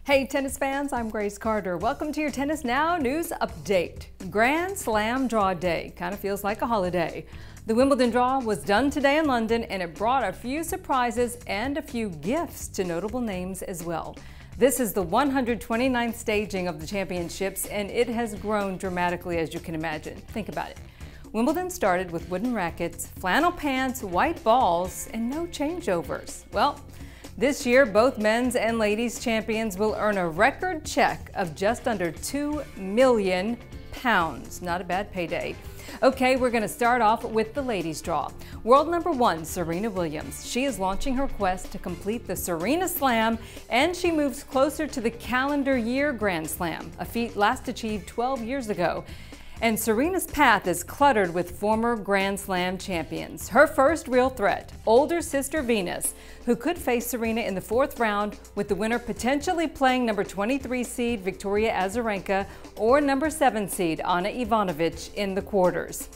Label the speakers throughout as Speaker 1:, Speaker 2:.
Speaker 1: Hey tennis fans, I'm Grace Carter. Welcome to your Tennis Now news update. Grand Slam draw day. Kind of feels like a holiday. The Wimbledon draw was done today in London and it brought a few surprises and a few gifts to notable names as well. This is the 129th staging of the championships and it has grown dramatically, as you can imagine. Think about it. Wimbledon started with wooden rackets, flannel pants, white balls, and no changeovers. Well, this year, both men's and ladies' champions will earn a record check of just under £2 million. Not a bad payday. Okay, we're going to start off with the ladies' draw. World number one, Serena Williams. She is launching her quest to complete the Serena Slam, and she moves closer to the calendar year Grand Slam, a feat last achieved 12 years ago. And Serena's path is cluttered with former Grand Slam champions. Her first real threat, older sister Venus, who could face Serena in the fourth round, with the winner potentially playing number 23 seed Victoria Azarenka or number 7 seed Ana Ivanovic in the quarters.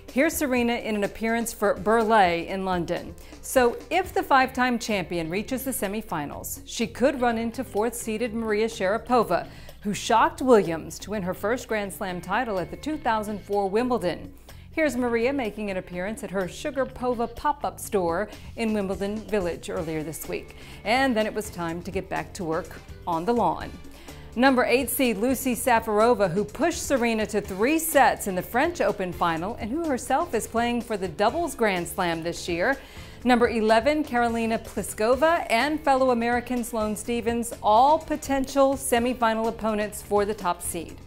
Speaker 1: Here's Serena in an appearance for Burleigh in London. So if the five-time champion reaches the semifinals, she could run into fourth-seeded Maria Sharapova, who shocked Williams to win her first Grand Slam title at the 2004 Wimbledon. Here's Maria making an appearance at her Sugarpova pop-up store in Wimbledon Village earlier this week. And then it was time to get back to work on the lawn. Number 8 seed Lucy Safarova, who pushed Serena to 3 sets in the French Open final and who herself is playing for the doubles Grand Slam this year. Number 11, Karolina Pliskova, and fellow American Sloane Stephens, all potential semifinal opponents for the top seed.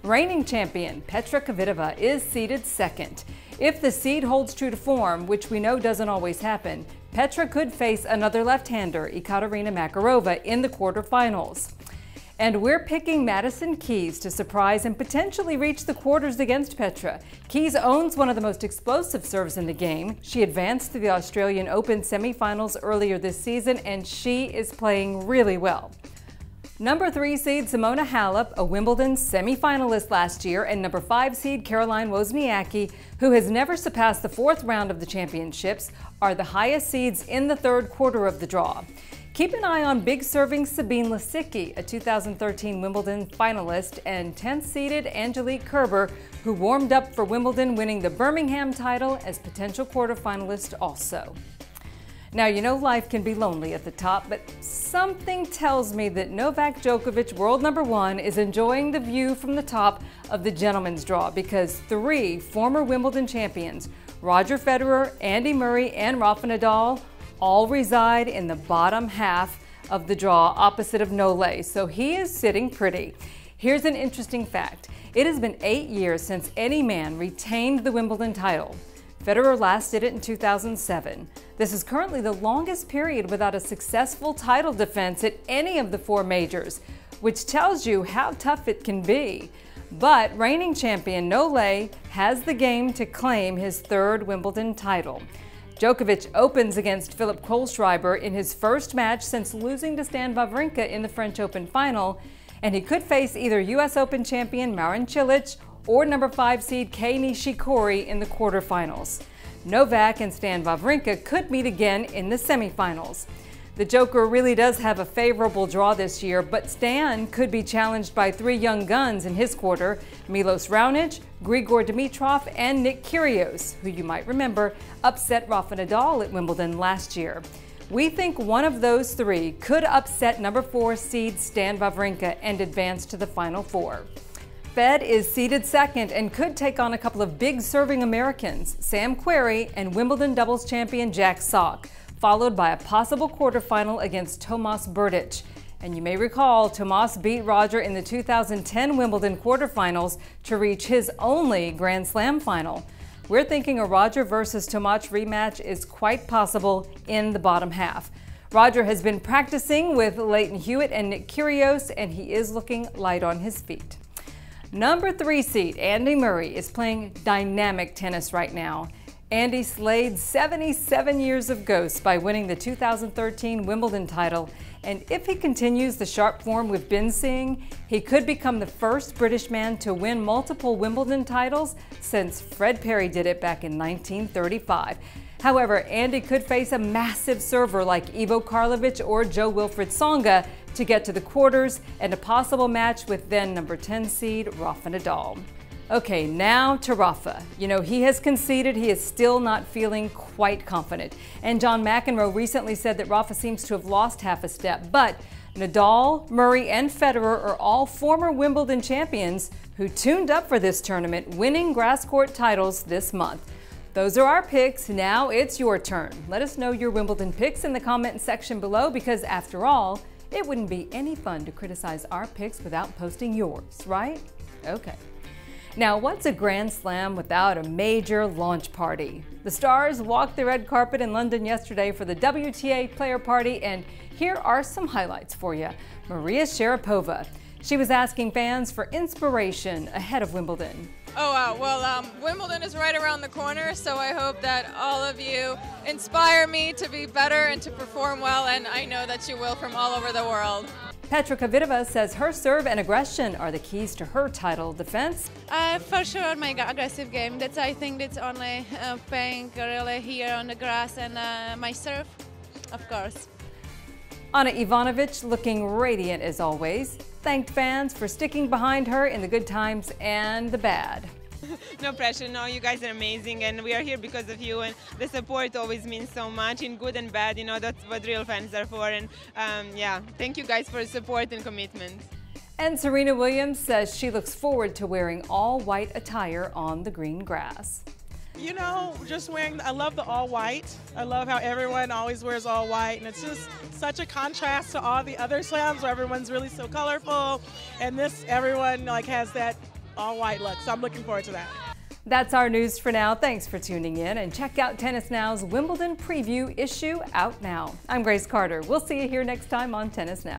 Speaker 1: Reigning champion Petra Kvitova is seeded second. If the seed holds true to form, which we know doesn't always happen, Petra could face another left-hander, Ekaterina Makarova, in the quarterfinals. And we're picking Madison Keys to surprise and potentially reach the quarters against Petra. Keys owns one of the most explosive serves in the game. She advanced to the Australian Open semifinals earlier this season, and she is playing really well. Number 3 seed Simona Halep, a Wimbledon semifinalist last year, and number 5 seed Caroline Wozniacki, who has never surpassed the fourth round of the championships, are the highest seeds in the third quarter of the draw. Keep an eye on big serving Sabine Lisicki, a 2013 Wimbledon finalist, and 10th-seeded Angelique Kerber, who warmed up for Wimbledon, winning the Birmingham title as potential quarterfinalist also. Now, you know life can be lonely at the top, but something tells me that Novak Djokovic, world number one, is enjoying the view from the top of the gentleman's draw because 3 former Wimbledon champions, Roger Federer, Andy Murray, and Rafa Nadal, all reside in the bottom half of the draw opposite of Nole, so he is sitting pretty. Here's an interesting fact. It has been 8 years since any man retained the Wimbledon title. Federer last did it in 2007. This is currently the longest period without a successful title defense at any of the 4 majors, which tells you how tough it can be. But reigning champion Nole has the game to claim his 3rd Wimbledon title. Djokovic opens against Philipp Kohlschreiber in his first match since losing to Stan Wawrinka in the French Open final, and he could face either U.S. Open champion Marin Cilic or number 5 seed Kei Nishikori in the quarterfinals. Novak and Stan Wawrinka could meet again in the semifinals. The Joker really does have a favorable draw this year, but Stan could be challenged by 3 young guns in his quarter, Milos Raonic, Grigor Dimitrov, and Nick Kyrgios, who you might remember upset Rafa Nadal at Wimbledon last year. We think one of those 3 could upset number 4 seed Stan Wawrinka and advance to the Final 4. Fed is seeded second and could take on a couple of big serving Americans, Sam Querrey and Wimbledon doubles champion Jack Sock, followed by a possible quarterfinal against Tomas Berdych. And you may recall Tomas beat Roger in the 2010 Wimbledon quarterfinals to reach his only Grand Slam final. We're thinking a Roger versus Tomas rematch is quite possible in the bottom half. Roger has been practicing with Leighton Hewitt and Nick Kyrgios, and he is looking light on his feet. Number 3 seed Andy Murray is playing dynamic tennis right now. Andy slayed 77 years of ghosts by winning the 2013 Wimbledon title, and if he continues the sharp form we've been seeing, he could become the first British man to win multiple Wimbledon titles since Fred Perry did it back in 1935. However, Andy could face a massive server like Ivo Karlovic or Joe Wilfried Tsonga to get to the quarters and a possible match with then number 10 seed Rafa Nadal. Okay, now to Rafa. You know, he has conceded he is still not feeling quite confident. And John McEnroe recently said that Rafa seems to have lost half a step. But Nadal, Murray, and Federer are all former Wimbledon champions who tuned up for this tournament, winning grass court titles this month. Those are our picks. Now it's your turn. Let us know your Wimbledon picks in the comment section below, because after all, it wouldn't be any fun to criticize our picks without posting yours, right? Okay. Now, what's a Grand Slam without a major launch party? The stars walked the red carpet in London yesterday for the WTA Player Party, and here are some highlights for you. Maria Sharapova. She was asking fans for inspiration ahead of Wimbledon.
Speaker 2: Oh wow, well Wimbledon is right around the corner, so I hope that all of you inspire me to be better and to perform well, and I know that you will from all over the world.
Speaker 1: Petra Kvitova says her serve and aggression are the keys to her title defense.
Speaker 3: For sure, my aggressive game. I think that's only playing really here on the grass, and my serve, of course.
Speaker 1: Ana Ivanovic, looking radiant as always, thanked fans for sticking behind her in the good times and the bad.
Speaker 4: No pressure, no, you guys are amazing, and we are here because of you, and the support always means so much in good and bad. You know, that's what real fans are for, and yeah, thank you guys for support and commitment.
Speaker 1: And Serena Williams says she looks forward to wearing all white attire on the green grass.
Speaker 5: You know, just wearing, I love the all white. I love how everyone always wears all white, and it's just such a contrast to all the other slams where everyone's really so colorful, and this, everyone like has that all white look, so I'm looking forward to that.
Speaker 1: That's our news for now. Thanks for tuning in, and check out Tennis Now's Wimbledon preview issue out now. I'm Grace Carter. We'll see you here next time on Tennis Now.